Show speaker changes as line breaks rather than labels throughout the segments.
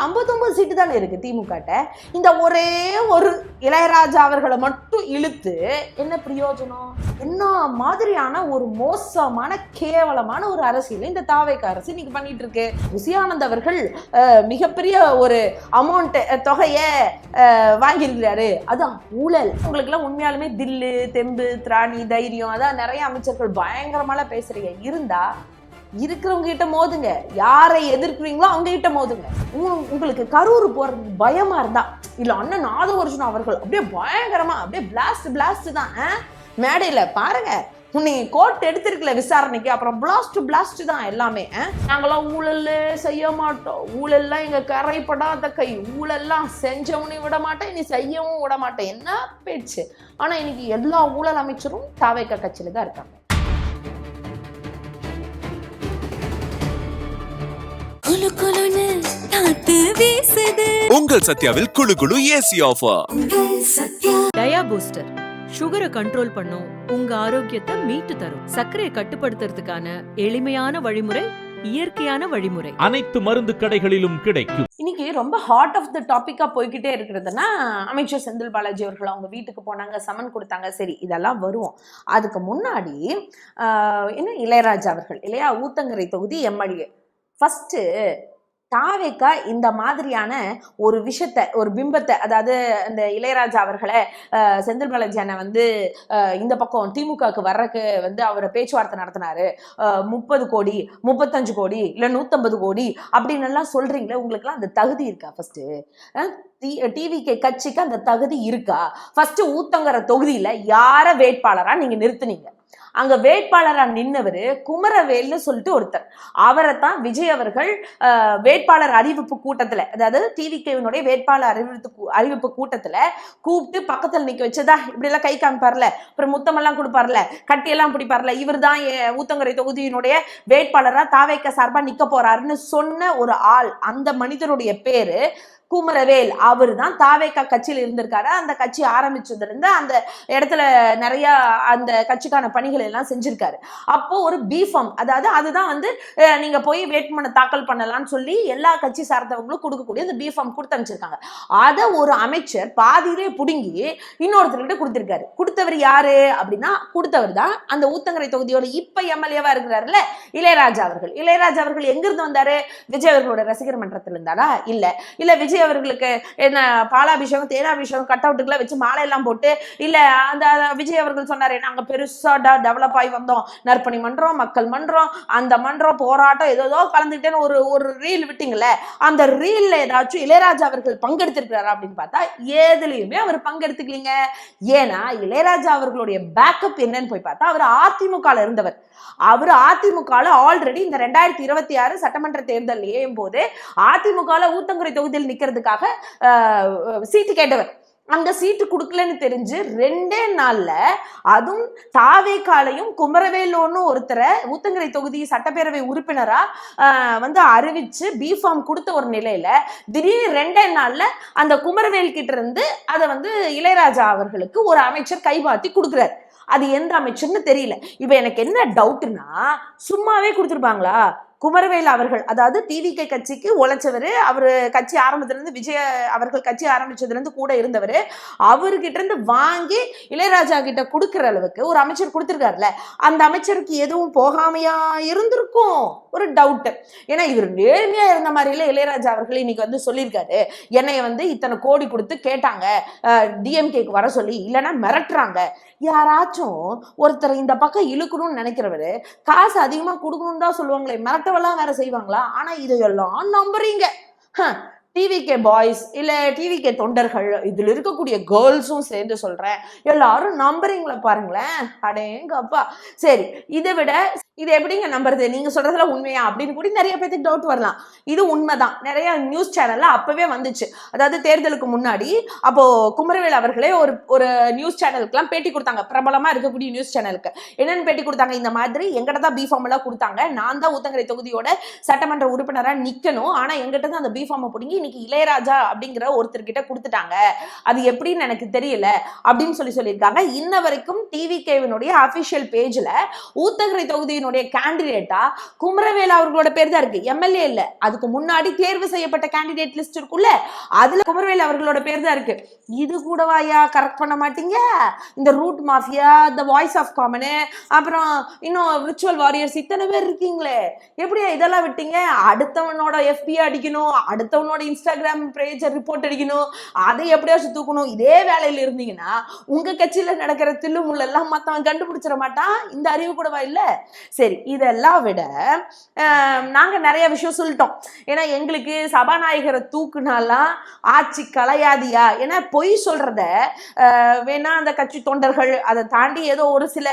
59 சீட்டு தானே இருக்கு திமுகட்ட. இந்த ஒரே ஒரு இளையராஜா அவர்களை மட்டும் இழுத்து என்ன பிரயோஜனம்? என்ன மாதிரியான ஒரு மோசமான கேவலமான ஒரு அரசியல் இந்த தாவேக அரசு இன்னைக்கு பண்ணிட்டு இருக்கு. ருசியானந்த் அவர்கள் மிகப்பெரிய ஒரு அமௌண்ட் தொகையை வாங்கியிருக்கிறாரு. அதான் ஊழல். உங்களுக்கு எல்லாம் உண்மையாலுமே தில்லு, தெம்பு, திராணி, தைரியம், அதான் நிறைய அமைச்சர்கள் பயங்கரமால பேசுறீங்க இருந்தா இருக்கிறவங்க கிட்ட மோதுங்க. யாரை எதிர்க்கிறீங்களோ அவங்க கிட்ட மோதுங்க. உங்களுக்கு கரூர் போறது பயமா இருந்தா இல்ல அண்ணன் நாதவர்ஜுன் அவர்கள் அப்படியே பயங்கரமா அப்படியே பிளாஸ்ட் தான் மேடையில பாருங்க. உன்னை கோர்ட் எடுத்திருக்கல விசாரணைக்கு, அப்புறம் பிளாஸ்ட் தான் எல்லாமே. நாங்களாம் ஊழல் செய்ய மாட்டோம், ஊழல்லாம் எங்க கரைப்படாத கை, ஊழல்லாம் செஞ்சவனை விட மாட்டேன், இனி செய்யவும் விட மாட்டேன். என்ன பேச்சு? ஆனா இன்னைக்கு எல்லா ஊழல் அமைச்சரும் தாவேக கட்சியில தான் இருக்காங்க.
உங்கள் சத்யாவில் குளு குளு ஏசி ஆஃபர்.
டயா பூஸ்டர் சுகரை கண்ட்ரோல் பண்ணும், உங்க ஆரோக்கியத்தை மீட்டு தரும். சர்க்கரையை கட்டுப்படுத்துறதுக்கான எளிமையான வழிமுறை, இயற்கையான வழிமுறை.
அனைத்து மருந்து கடைகளிலும் கிடைக்கும்.
இன்னைக்கு ரொம்ப ஹார்ட் ஆஃப் த டாபிக்கா போய்கிட்டே இருக்கிறதுனா, அமைச்சர் செந்தில் பாலாஜி அவர்கள் அவங்க வீட்டுக்கு போனாங்க, சமன் கொடுத்தாங்க. சரி, இதெல்லாம் வருவோம். அதுக்கு முன்னாடி என்ன இளையராஜா அவர்கள் இல்லையா, ஊத்தங்கரை தொகுதி எம்எல்ஏ. ஃபர்ஸ்ட் தாவேக இந்த மாதிரியான ஒரு விஷயத்தை, ஒரு பிம்பத்தை, அதாவது இந்த இளையராஜா அவர்களை செந்தில் பாலாஜி அண்ணன் வந்து இந்த பக்கம் திமுகவுக்கு வர்றதுக்கு வந்து அவர் பேச்சுவார்த்தை நடத்தினாரு. 30 கோடி 35 கோடி இல்லை 150 கோடி அப்படின்னு எல்லாம் சொல்றீங்களே, உங்களுக்குலாம் அந்த தகுதி இருக்கா? ஃபர்ஸ்ட் டிவிகே கட்சிக்கு அந்த தகுதி இருக்கா? ஃபர்ஸ்ட் ஊத்தங்கர தொகுதியில யார வேட்பாளரா நீங்க நிறுத்துனீங்க? அங்க வேட்பாளரா நின்னவர் குமரவேல்னு சொல்லிட்டு ஒருத்தர். அவரை தான் விஜய் அவர்கள் வேட்பாளர் அறிவிப்பு கூட்டத்துல, அதாவது டிவிகேவினுடைய வேட்பாளர் அறிவிப்பு கூட்டத்துல கூப்பிட்டு பக்கத்துல நிக்க வச்சதா இப்படி எல்லாம் கை காமிப்பார்ல, அப்புறம் முத்தமெல்லாம் கொடுப்பார்ல, கட்டியெல்லாம் பிடிப்பார்ல, இவர் தான் ஊத்தங்கரை தொகுதியினுடைய வேட்பாளரா தாவேக சார்பா நிக்க போறாருன்னு சொன்ன ஒரு ஆள். அந்த மனிதருடைய பேரு குமரவேல். அவர் தான் தாவேக கட்சியில் இருந்திருக்காரு. அந்த கட்சி ஆரம்பிச்சதுல இருந்து அந்த இடத்துல நிறைய அந்த கட்சிக்கான பணிகள் எல்லாம் செஞ்சிருக்காரு. அப்போ ஒரு பிஃபார்ம், அதாவது அதுதான் வந்து நீங்க போய் வேட்புமனு தாக்கல் பண்ணலாம்னு சொல்லி எல்லா கட்சி சார்ந்தவங்களும் கொடுக்கக்கூடிய அந்த பிஃபார்ம் கொடுத்து அனுப்பிச்சிருக்காங்க. அதை ஒரு அமைச்சர் பாதியிலே புடுங்கி இன்னொருத்தர்கிட்ட கொடுத்திருக்காரு. கொடுத்தவர் யாரு அப்படின்னா, கொடுத்தவர் தான் அந்த ஊத்தங்கரை தொகுதியோட இப்ப எம்எல்ஏவா இருக்கிறாருல இளையராஜா அவர்கள். இளையராஜா அவர்கள் எங்கிருந்து வந்தாரு? விஜய் அவர்களோட ரசிகர் மன்றத்தில் இருந்தாரா? இல்ல விஜய் அவர்களுக்கு என்ன பாலாபிஷேகம், தேனாபிஷேகம், கட் அவுட்டுக்குலாம் வச்சு மாலை எல்லாம் போட்டு, இல்ல அந்த விஜய் அவர்கள் சொன்னாரு நாங்க பெருசா டெவலப் ஆகி வந்தோம், நற்பணி மன்றம், மக்கள் மன்றம், அந்த மன்றம், போராட்டம் ஏதோ கலந்துக்கிட்டேன்னு ஒரு ரீல் விட்டீங்கல்ல, அந்த ரீல்ல ஏதாச்சும் இளையராஜா அவர்கள் பங்கெடுத்திருக்கிறாரா அப்படின்னு பார்த்தா எதுலையுமே அவர் பங்கெடுத்துக்கலீங்க. ஏன்னா இளையராஜா அவர்களுடைய பேக்கப் என்னன்னு போய் பார்த்தா, அவர் அதிமுக இருந்தவர். அவர் அதிமுக ஆல்ரெடி இந்த 2026 சட்டமன்ற தேர்தல் ஏயும் போது அதிமுக ஊத்தங்கரை தொகுதியில் நிக்கிறதுக்காக சீட்டு கேட்டவர். அங்க சீட்டு கொடுக்கலன்னு தெரிஞ்சு 2 நாள்ல, அதுவும் தாவேகாலையும் குமரவேலோன்னு ஒருத்தரை ஊத்தங்கரை தொகுதி சட்டப்பேரவை உறுப்பினரா வந்து அறிவிச்சு பிஃபார்ம் கொடுத்த ஒரு நிலையில திடீர்னு 2 நாள்ல அந்த குமரவேல் கிட்ட இருந்து அதை வந்து இளையராஜா அவர்களுக்கு ஒரு அமைச்சர் கைமாத்தி கொடுக்குறாரு. அது எந்த அமைச்சர்னு தெரியல. இப்ப எனக்கு என்ன டவுட்னா, சும்மாவே கொடுத்துருப்பாங்களா? குமரவேல் அவர்கள், அதாவது டிவிகே கட்சிக்கு உழைச்சவர், அவர் கட்சி ஆரம்பத்திலிருந்து விஜய் அவர்கள் கட்சி ஆரம்பிச்சதுல இருந்து கூட இருந்தவர், அவர்கிட்ட இருந்து வாங்கி இளையராஜா கிட்ட கொடுக்கிற அளவுக்கு ஒரு அமைச்சர் கொடுத்திருக்காருல, அந்த அமைச்சருக்கு எதுவும் போகாமையா இருந்திருக்கும் ஒரு டவுட். ஏன்னா இவர் நேர்மையா இருந்த மாதிரில இளையராஜா அவர்கள் இன்னைக்கு வந்து சொல்லியிருக்காரு, என்னைய வந்து இத்தனை கோடி கொடுத்து கேட்டாங்க டிஎம்கேக்கு வர சொல்லி, இல்லைன்னா மிரட்டுறாங்க. யாராச்சும் ஒருத்தர் இந்த பக்கம் இழுக்கணும்னு நினைக்கிறவரு காசு அதிகமா கொடுக்கணும்னு தான் சொல்லுவாங்களே, மிரட்டவெல்லாம் வேற செய்வாங்களா? ஆனா இதையெல்லாம் நம்புறீங்க. டிவிகே பாய்ஸ் இல்ல டிவிகே தொண்டர்கள், இதுல இருக்கக்கூடிய கேர்ள்ஸும் சேர்ந்து சொல்றேன், எல்லாரும் நம்புறீங்களா பாருங்களேன். அடேங்கப்பா. சரி, இதை விட இது எப்படிங்க நம்புறது? நீங்க சொல்றதுல உண்மையா அப்படின்னு கூட நிறைய பேருக்கு டவுட் வரலாம். இது உண்மைதான். நிறைய நியூஸ் சேனல்ல அப்பவே வந்துச்சு. அதாவது தேர்தலுக்கு முன்னாடி அப்போ குமரவேல் அவர்களே ஒரு நியூஸ் சேனலுக்கு எல்லாம் பேட்டி கொடுத்தாங்க, பிரபலமா இருக்கக்கூடிய நியூஸ் சேனலுக்கு. என்னன்னு பேட்டி கொடுத்தாங்க? இந்த மாதிரி எங்கிட்ட தான் பிஃபார்ம் எல்லாம் கொடுத்தாங்க, நான் தான் ஊத்தங்கரை தொகுதியோட சட்டமன்ற உறுப்பினரா நிக்கணும், ஆனா எங்கிட்ட தான் அந்த பிஃபார்மை பிடிங்கி இன்னைக்கு இளையராஜா அப்படிங்கிற ஒருத்தர்கிட்ட கொடுத்துட்டாங்க, அது எப்படின்னு எனக்கு தெரியல அப்படின்னு சொல்லியிருக்காங்க. இன்ன வரைக்கும் டிவிகேவினுடைய அபிஷியல் பேஜ்ல ஊத்தங்கரை தொகுதியினுடைய கேண்டிடேட்டா குமரவேல் அவர்களோட பேர் தான் இருக்கு, எம்எல்ஏ இல்ல. அதுக்கு முன்னாடி தேர்வு செய்யப்பட்ட கேண்டிடேட் லிஸ்ட் இருக்குல்ல, அதுல குமரவேல் அவர்களோட பேர் தான் இருக்கு. இது கூடவாயா கரெக்ட் பண்ண மாட்டீங்க? இந்த route mafia, the voice of common, அப்புறம் இன்னும் விர்ச்சுவல் வாரியர்ஸ், இத்தனை பேர் இருக்கீங்களே, எப்படியா இதெல்லாம் விட்டீங்க? அடுத்தவனோட எஃபிஐ அடிக்கணும், அடுத்தவனோட இன்ஸ்டாகிராம் பேஜ் ரிப்போர்ட் அடிக்கணும், அதை எப்படியாச்சும் தூக்கணும். இதே வேலையில இருந்தீங்கன்னா உங்க கட்சியில நடக்கிற தில்லுமுள்ள எல்லாம் மத்தவன் கண்டுபிடிச்சிட மாட்டான். இந்த அறிவு கூடவா இல்ல? சரி, இதெல்லாம் விட நாங்க நிறைய விஷயம் சொல்லிட்டோம். ஏன்னா எங்களுக்கு சபாநாயகரை தூக்குனாலாம் ஆட்சி கலையாதியா, ஏன்னா பொய் சொல்றத வேணா அந்த கட்சி தொண்டர்கள், அதை தாண்டி ஏதோ ஒரு சில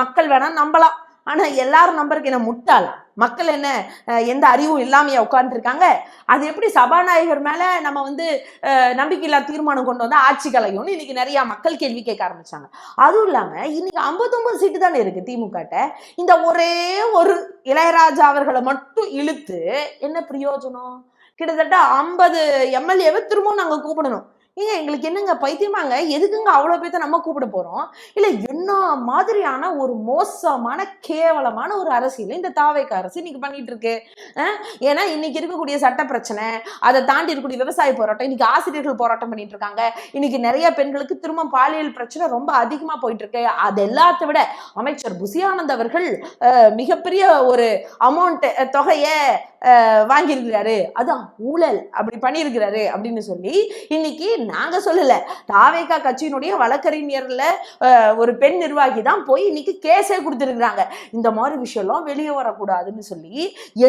மக்கள் வேணா நம்பலாம். ஆனா எல்லாரும் நம்பருக்கு என்ன முட்டாளா? மக்கள் என்ன எந்த அறிவும் இல்லாமையா உட்கார்ந்து இருக்காங்க? அது எப்படி சபாநாயகர் மேல நம்ம நம்பிக்கையில்லா தீர்மானம் கொண்டு வந்தா ஆட்சி கலையும்னு இன்னைக்கு நிறைய மக்கள் கேள்வி கேட்க ஆரம்பிச்சாங்க. அதுவும் இல்லாம இன்னைக்கு 59 சீட்டு தானே இருக்கு திமுக. இந்த ஒரே ஒரு இளையராஜா அவர்களை மட்டும் இழுத்து என்ன பிரயோஜனம்? கிட்டத்தட்ட 50 எம்எல்ஏவை திரும்பவும் நாங்க கூப்பிடணும். ஏங்க எங்களுக்கு என்னங்க பைத்தியமாங்க? எதுக்குங்க அவ்வளோ பேர்த்த நம்ம கூப்பிட போறோம்? இல்லை, என்ன மாதிரியான ஒரு மோசமான கேவலமான ஒரு அரசியல் இந்த தாவேக அரசு இன்னைக்கு பண்ணிட்டு இருக்கு. ஏன்னா இன்னைக்கு இருக்கக்கூடிய சட்ட பிரச்சனை, அதை தாண்டி இருக்கக்கூடிய விவசாய போராட்டம், இன்னைக்கு ஆசிரியர்கள் போராட்டம் பண்ணிட்டு இருக்காங்க, இன்னைக்கு நிறைய பெண்களுக்கு திரும்ப பாலியல் பிரச்சனை ரொம்ப அதிகமா போயிட்டு இருக்கு. அது எல்லாத்த விட அமைச்சர் புசி ஆனந்த் அவர்கள் மிகப்பெரிய ஒரு அமௌண்ட் தொகையை வாங்கியிருக்கிறாரு, அதான் ஊழல் அப்படி பண்ணியிருக்கிறாரு அப்படின்னு சொல்லி இன்னைக்கு நாங்க சொல்லல, தாவேகா கட்சியினுடைய வழக்கறிஞர்ல ஒரு பெண் நிர்வாகி தான் போய் இன்னைக்கு கேஸே கொடுத்துருக்காங்க. இந்த மாதிரி விஷயம் எல்லாம் வெளியே வரக்கூடாதுன்னு சொல்லி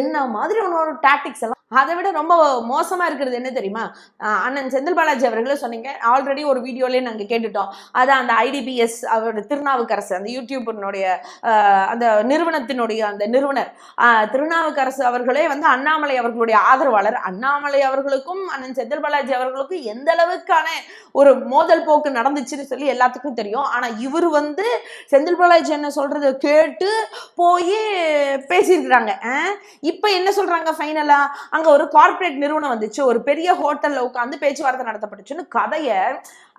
என்ன மாதிரி ஒரு டாக்டிக்ஸ் எல்லாம். அதை விட ரொம்ப மோசமா இருக்கிறது என்ன தெரியுமா? அண்ணன் செந்தில் பாலாஜி அவர்களே சொன்னீங்க, ஆல்ரெடி ஒரு வீடியோலயே நாங்க கேட்டுட்டோம். அதான் அந்த IDPS அவருடைய திருநாவுக்கரசு, அந்த யூடியூபினுடைய அந்த நிறுவனத்தினுடைய அந்த நிறுவனர் திருநாவுக்கரசு அவர்களே அண்ணாமலை அவர்களுடைய ஆதரவாளர். அண்ணாமலை அவர்களுக்கும் அண்ணன் செந்தில் பாலாஜி அவர்களுக்கும் எந்த அளவுக்கான ஒரு மோதல் போக்கு நடந்துச்சுன்னு சொல்லி எல்லாத்துக்கும் தெரியும். ஆனா இவர் செந்தில் பாலாஜி என்ன சொல்றது கேட்டு போய் பேசியிருக்கிறாங்க. இப்ப என்ன சொல்றாங்க? ஃபைனலா அங்க ஒரு கார்பரேட் நிறுவனம் வந்துச்சு, ஒரு பெரிய ஹோட்டல்ல உட்காந்து பேச்சுவார்த்தை நடத்தப்பட்டுச்சுன்னு கதைய.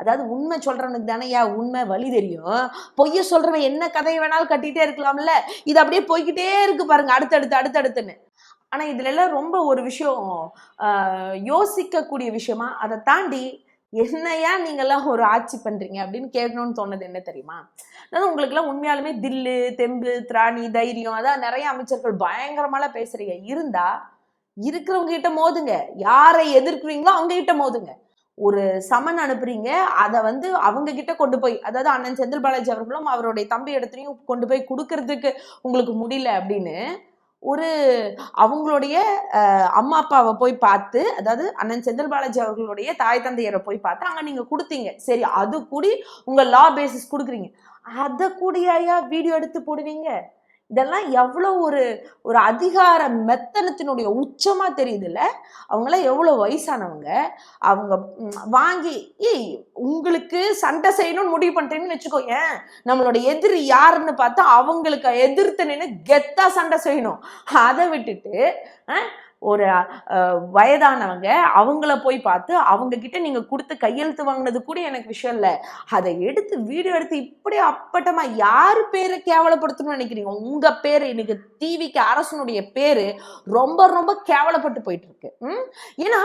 அதாவது உண்மை சொல்றவனுக்கு தானேயா உண்மை வழி தெரியும். பொய்ய சொல்றவன் என்ன கதையை வேணாலும் கட்டிட்டே இருக்கலாம்ல. இது அப்படியே போய்கிட்டே இருக்கு பாருங்க, அடுத்தடுத்துன்னு. ஆனா இதுல எல்லாம் ரொம்ப ஒரு விஷயம் யோசிக்கக்கூடிய விஷயமா, அதை தாண்டி என்னையா நீங்கெல்லாம் ஒரு ஆட்சி பண்றீங்க அப்படின்னு கேட்கணும்னு தோணுது. என்ன தெரியுமா? அதாவது உங்களுக்கு எல்லாம் உண்மையாலுமே தில்லு, தெம்பு, திராணி, தைரியம், அதான் நிறைய அமைச்சர்கள் பயங்கரமாலாம் பேசுறீங்க. இருந்தா இருக்கிறவங்க கிட்ட மோதுங்க. யாரை எதிர்க்கிறீங்களோ அவங்க கிட்ட மோதுங்க. ஒரு சமன் அனுப்புறீங்க, அதை அவங்க கிட்ட கொண்டு போய், அதாவது அண்ணன் செந்தில் பாலாஜி அவர்களும் அவருடைய தம்பி இடத்துலையும் கொண்டு போய் கொடுக்கறதுக்கு உங்களுக்கு முடியல அப்படின்னு ஒரு அவங்களுடைய அம்மா அப்பாவை போய் பார்த்து, அதாவது அண்ணன் செந்தில் பாலாஜி அவர்களுடைய தாய் தந்தையரை போய் பார்த்து அங்க நீங்க கொடுத்தீங்க. சரி, அது கூடி உங்க லா பேசிஸ் கொடுக்குறீங்க, அதை கூடியா வீடியோ எடுத்து போடுவீங்க? இதெல்லாம் எவ்வளோ ஒரு அதிகார மெத்தனத்தினுடைய உச்சமா தெரியுதுல்ல. அவங்களாம் எவ்வளோ வயசானவங்க, அவங்க வாங்கி உங்களுக்கு சண்டை செய்யணும்னு முடிவு பண்ணிட்டேன்னு வச்சுக்கோ. ஏன் நம்மளோட எதிரி யாருன்னு பார்த்தா அவங்களுக்கு எதிர்த்து நின்று கெத்தா சண்டை செய்யணும். அதை விட்டுட்டு ஒரு வயதானவங்க அவங்கள போய் பார்த்து அவங்க கிட்ட நீங்க கொடுத்து கையெழுத்து வாங்கினது கூட எனக்கு விஷயம் இல்லை, அதை எடுத்து வீடியோ எடுத்து இப்படி அப்பட்டமா யாரு பேரை கேவலப்படுத்தணும்னு நினைக்கிறீங்க? உங்க பேரு இன்னைக்கு டிவிக்கு அரசனுடைய பேரு ரொம்ப ரொம்ப கேவலப்பட்டு போயிட்டு இருக்கு. ஏன்னா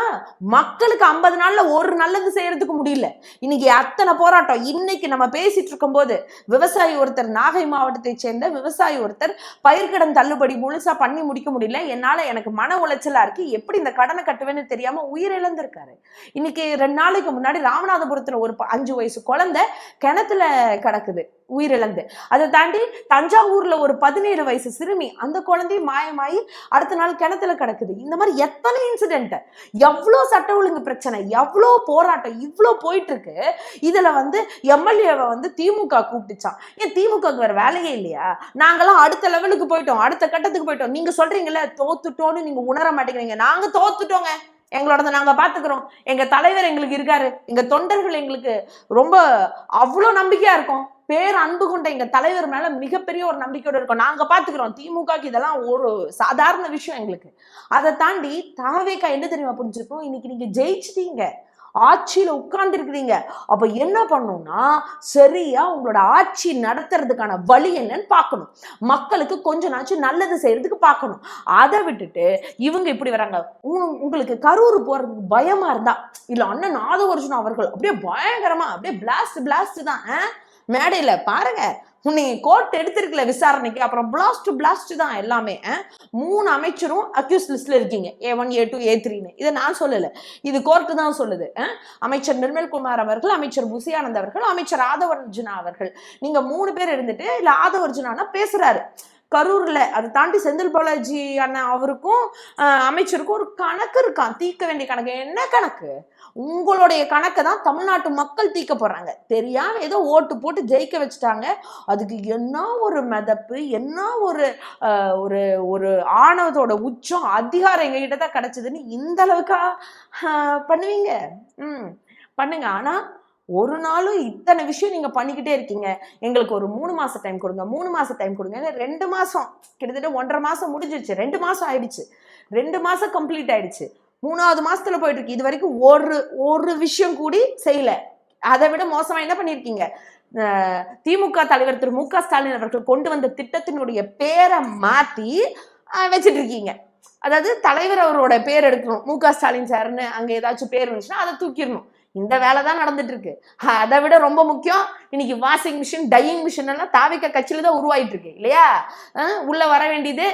மக்களுக்கு 50 நாள்ல ஒரு நல்லது செய்யறதுக்கு முடியல. இன்னைக்கு அத்தனை போராட்டம். இன்னைக்கு நம்ம பேசிட்டு இருக்கும் போது விவசாயி ஒருத்தர், நாகை மாவட்டத்தை சேர்ந்த விவசாயி ஒருத்தர், பயிர்க்கடன் தள்ளுபடி முழுசா பண்ணி முடிக்க முடியல, என்னால எனக்கு மன உளைச்சலா இருக்கு, எப்படி இந்த கடனை கட்டுவேன்னு தெரியாம உயிரிழந்திருக்காரு. இன்னைக்கு 2 நாளைக்கு முன்னாடி ராமநாதபுரத்துல ஒரு 5 வயசு குழந்தை கிணத்துல கிடக்குது உயிரிழந்து. அதை தாண்டி தஞ்சாவூர்ல ஒரு 17 வயசு சிறுமி, அந்த குழந்தையும் மாயமாயி அடுத்த நாள் கிணத்துல கிடக்குது. இந்த மாதிரி எத்தனை இன்சிடென்ட், எவ்வளோ சட்ட ஒழுங்கு பிரச்சனை, எவ்வளோ போராட்டம், இவ்வளோ போயிட்டு இருக்கு. இதுல எம்எல்ஏவை திமுக கூப்பிட்டுச்சான். ஏன் திமுகவுக்கு வேற வேலையே இல்லையா? நாங்கெல்லாம் அடுத்த லெவலுக்கு போயிட்டோம், அடுத்த கட்டத்துக்கு போயிட்டோம். நீங்க சொல்றீங்கல்ல தோத்துட்டோன்னு, நீங்க உணர மாட்டேங்கிறீங்க. நாங்க தோத்துட்டோங்க, எங்களோட நாங்க பாத்துக்கிறோம், எங்க தலைவர் எங்களுக்கு இருக்காரு, எங்க தொண்டர்கள் எங்களுக்கு ரொம்ப அவ்வளோ நம்பிக்கையா இருக்கும். பேர் அன்பு கொண்ட எங்க தலைவர் மேல மிகப்பெரிய ஒரு நம்பிக்கையோட இருக்கோம். நாங்க பாத்துக்கிறோம். திமுகக்கு இதெல்லாம் ஒரு சாதாரண விஷயம் எங்களுக்கு. அதை தாண்டி தாவேகா என்ன தெரியுமா புரிஞ்சிருக்கோம், இன்னைக்கு நீங்க ஜெயிச்சிட்டீங்க, ஆட்சியில உட்கார்ந்து இருக்கிறீங்க. அப்ப என்ன பண்ணணும்னா சரியா உங்களோட ஆட்சி நடத்துறதுக்கான வழி என்னன்னு பார்க்கணும். மக்களுக்கு கொஞ்ச நாச்சும் நல்லது செய்யறதுக்கு பார்க்கணும். அதை விட்டுட்டு இவங்க இப்படி வராங்க. உங்களுக்கு கரூர் போறதுக்கு பயமா இருந்தா இல்ல அண்ணன் ஆதவர்ஜுனா அவர்கள் அப்படியே பயங்கரமா அப்படியே பிளாஸ்ட் தான் மேடையில பாருங்க. உன்னை கோர்ட் எடுத்திருக்கல விசாரணைக்கு, அப்புறம் பிளாஸ்ட் தான் எல்லாமே. 3 அமைச்சரும் அக்யூஸ் லிஸ்ட்ல இருக்கீங்க, A1 A2 A3ன்னு. இதை நான் சொல்லல, இது கோர்ட்டு தான் சொல்லுது. அமைச்சர் நிர்மல்குமார் அவர்கள், அமைச்சர் புசி ஆனந்த் அவர்கள், அமைச்சர் ஆதவர்ஜுனா அவர்கள், நீங்க 3 பேர் இருந்துட்டு இல்ல ஆதவர்ஜுனா பேசுறாரு கரூர்ல. அதை தாண்டி செந்தில் பாலாஜி அண்ணன் அவருக்கும் அமைச்சருக்கும் ஒரு கணக்கு இருக்கான், தீர்க்க வேண்டிய கணக்கு. என்ன கணக்கு? உங்களுடைய கணக்கை தான் தமிழ்நாட்டு மக்கள் தீர்க்க போறாங்க. தெரியாம ஏதோ ஓட்டு போட்டு ஜெயிக்க வச்சுட்டாங்க. அதுக்கு என்ன ஒரு மிதப்பு, என்ன ஒரு ஒரு ஒரு ஆணவத்தோட உச்சம், அதிகாரம் எங்ககிட்ட தான் கிடைச்சதுன்னு இந்த அளவுக்கா பண்ணுவீங்க? பண்ணுங்க. ஆனா ஒரு நாளும் இத்தனை விஷயம் நீங்க பண்ணிக்கிட்டே இருக்கீங்க. எங்களுக்கு ஒரு 3 மாசம் டைம் கொடுங்க, 3 மாசம் டைம் கொடுங்க. 2 மாசம் கிட்டத்தட்ட 1.5 மாசம் முடிஞ்சிருச்சு, 2 மாசம் ஆயிடுச்சு, 2 மாசம் கம்ப்ளீட் ஆயிடுச்சு, 3வது மாசத்துல போயிட்டு இருக்கு. இது வரைக்கும் ஒரு விஷயம் கூடி செய்யல. அதை விட மோசமா என்ன பண்ணிருக்கீங்க? திமுக தலைவர் திரு மு.க. ஸ்டாலின் அவர்கள் கொண்டு வந்த திட்டத்தினுடைய பேரை மாத்தி வச்சிட்டு இருக்கீங்க. அதாவது தலைவர் அவரோட பேர் எடுக்கணும், மு.க. ஸ்டாலின் சார்னு அங்க ஏதாச்சும் பேர் இருந்துச்சுன்னா அதை தூக்கிடணும். இந்த வேலை தான் நடந்துட்டு இருக்கு. அதை விட ரொம்ப முக்கியம், இன்னைக்கு வாஷிங் மிஷின், டையிங் மிஷின் எல்லாம் தாவேகா கட்சியில தான் உருவாயிட்டு இருக்கு இல்லையா? உள்ள வர வேண்டியது,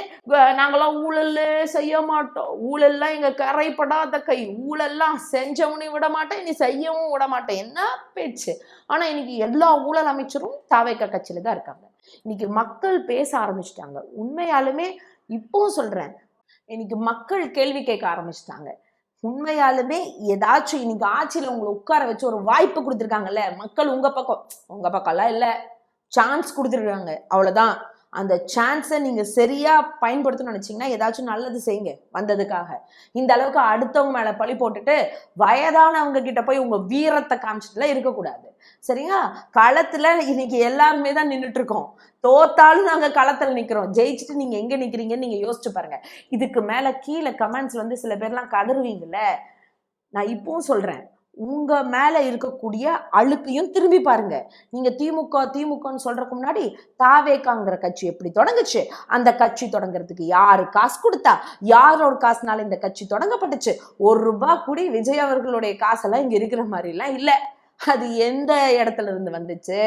நாங்களாம் ஊழல் செய்ய மாட்டோம், ஊழல்லாம் எங்க கரைப்படாத கை, ஊழல்லாம் செஞ்சவனையும் விட மாட்டேன், இனி செய்யவும் விட மாட்டேன், என்ன பேச்சு? ஆனா இன்னைக்கு எல்லா ஊழல் அமைச்சரும் தாவேகா கட்சியில தான் இருக்காங்க. இன்னைக்கு மக்கள் பேச ஆரம்பிச்சுட்டாங்க. உண்மையாலுமே இப்பவும் சொல்றேன், இன்னைக்கு மக்கள் கேள்வி கேட்க ஆரம்பிச்சுட்டாங்க. உண்மையாலுமே ஏதாச்சும் இன்னைக்கு ஆட்சியில உங்களை உட்கார வச்சு ஒரு வாய்ப்பு கொடுத்துருக்காங்கல்ல மக்கள், உங்க பக்கம்லாம் இல்ல, சான்ஸ் கொடுத்துருக்காங்க, அவ்வளவுதான். அந்த சான்ஸை நீங்க சரியா பயன்படுத்தணும்னு நினைச்சீங்கன்னா ஏதாச்சும் நல்லது செய்யுங்க வந்ததுக்காக. இந்த அளவுக்கு அடுத்தவங்க மேல பழி போட்டுட்டு வயதானவங்க கிட்ட போய் உங்க வீரத்தை காமிச்சிட்டுல இருக்கக்கூடாது. சரியா? களத்துல இன்னைக்கு எல்லாருமே தான் நின்றுட்டு இருக்கோம். தோத்தாலும் நாங்க களத்துல நிக்கிறோம், ஜெயிச்சுட்டு நீங்க எங்க நிக்கிறீங்கன்னு நீங்க யோசிச்சு பாருங்க. இதுக்கு மேல கீழே கமெண்ட்ஸ் வந்து சில பேர்லாம் கதறுவீங்கல்ல, நான் இப்பவும் சொல்றேன், உங்க மேல இருக்கக்கூடிய அழுக்கையும் திரும்பி பாருங்க. நீங்க திமுகன்னு சொல்றதுக்கு முன்னாடி தாவேகாங்கிற கட்சி எப்படி தொடங்குச்சு, அந்த கட்சி தொடங்குறதுக்கு யாரு காசு கொடுத்தா, யாரோட காசுனால இந்த கட்சி தொடங்கப்பட்டுச்சு, ₹1 கூடி விஜய் அவர்களுடைய காசெல்லாம் இங்க இருக்கிற மாதிரி எல்லாம் இல்ல. அது எந்த இடத்துல இருந்து வந்துச்சு,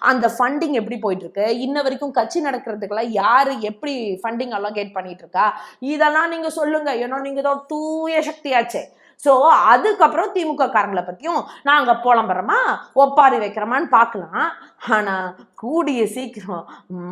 அந்த ஃபண்டிங் எப்படி போயிட்டு இருக்கு, இன்ன வரைக்கும் கட்சி நடக்கிறதுக்கெல்லாம் யாரு எப்படி ஃபண்டிங் அலோகேட் பண்ணிட்டு இருக்கா, இதெல்லாம் நீங்க சொல்லுங்க. ஏன்னா நீங்க தான் தூய சக்தியாச்சே. ஸோ அதுக்கப்புறம் திமுக காரங்களை பற்றியும் நாங்கள் புலம்புறோமா ஒப்பாரி வைக்கிறோமான்னு பார்க்கலாம். ஆனால் கூடிய சீக்கிரம்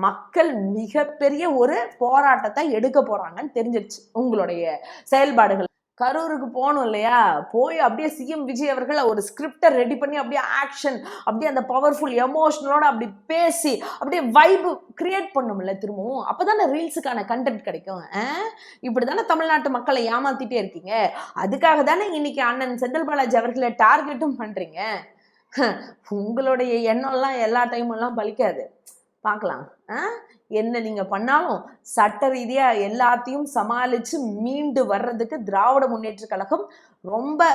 மக்கள் மிகப்பெரிய ஒரு போராட்டத்தை எடுக்க போகிறாங்கன்னு தெரிஞ்சிருச்சு உங்களுடைய செயல்பாடுகள். கரூருக்கு போகணும் இல்லையா, போய் அப்படியே சிஎம் விஜய் அவர்கள் ஒரு ஸ்கிரிப்டை ரெடி பண்ணி அப்படியே ஆக்ஷன், அப்படியே அந்த பவர்ஃபுல் எமோஷனலோட அப்படி பேசி அப்படியே வைபு கிரியேட் பண்ணும்ல திரும்பவும். அப்போதானே ரீல்ஸுக்கான கண்டென்ட் கிடைக்கும். இப்படி தானே தமிழ்நாட்டு மக்களை ஏமாத்திட்டே இருக்கீங்க. அதுக்காக தானே இன்னைக்கு அண்ணன் செந்தில் பாலாஜி அவர்களை டார்கெட்டும் பண்றீங்க. உங்களுடைய எண்ணம்லாம் எல்லா டைமெல்லாம் பலிக்காது, பார்க்கலாம். என்ன நீங்க பண்ணாலும் சட்ட ரீதியா எல்லாத்தையும் சமாளிச்சு மீண்டு வர்றதுக்கு திராவிட முன்னேற்ற கழகம் ரொம்ப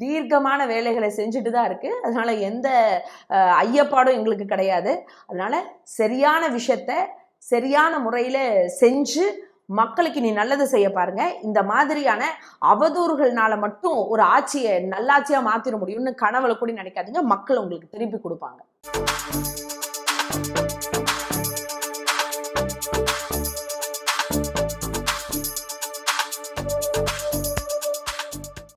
தீர்க்கமான வேலைகளை செஞ்சுட்டு தான் இருக்கு. அதனால எந்த ஐயப்பாடும் எங்களுக்கு கிடையாது. அதனால சரியான விஷயத்த சரியான முறையில செஞ்சு மக்களுக்கு நீ நல்லது செய்ய பாருங்க. இந்த மாதிரியான அவதூறுகள்னால மட்டும் ஒரு ஆட்சியை நல்லாட்சியா மாத்திர முடியும்னு கனவுல கூட நினைக்காதீங்க. மக்கள் உங்களுக்கு திருப்பி கொடுப்பாங்க.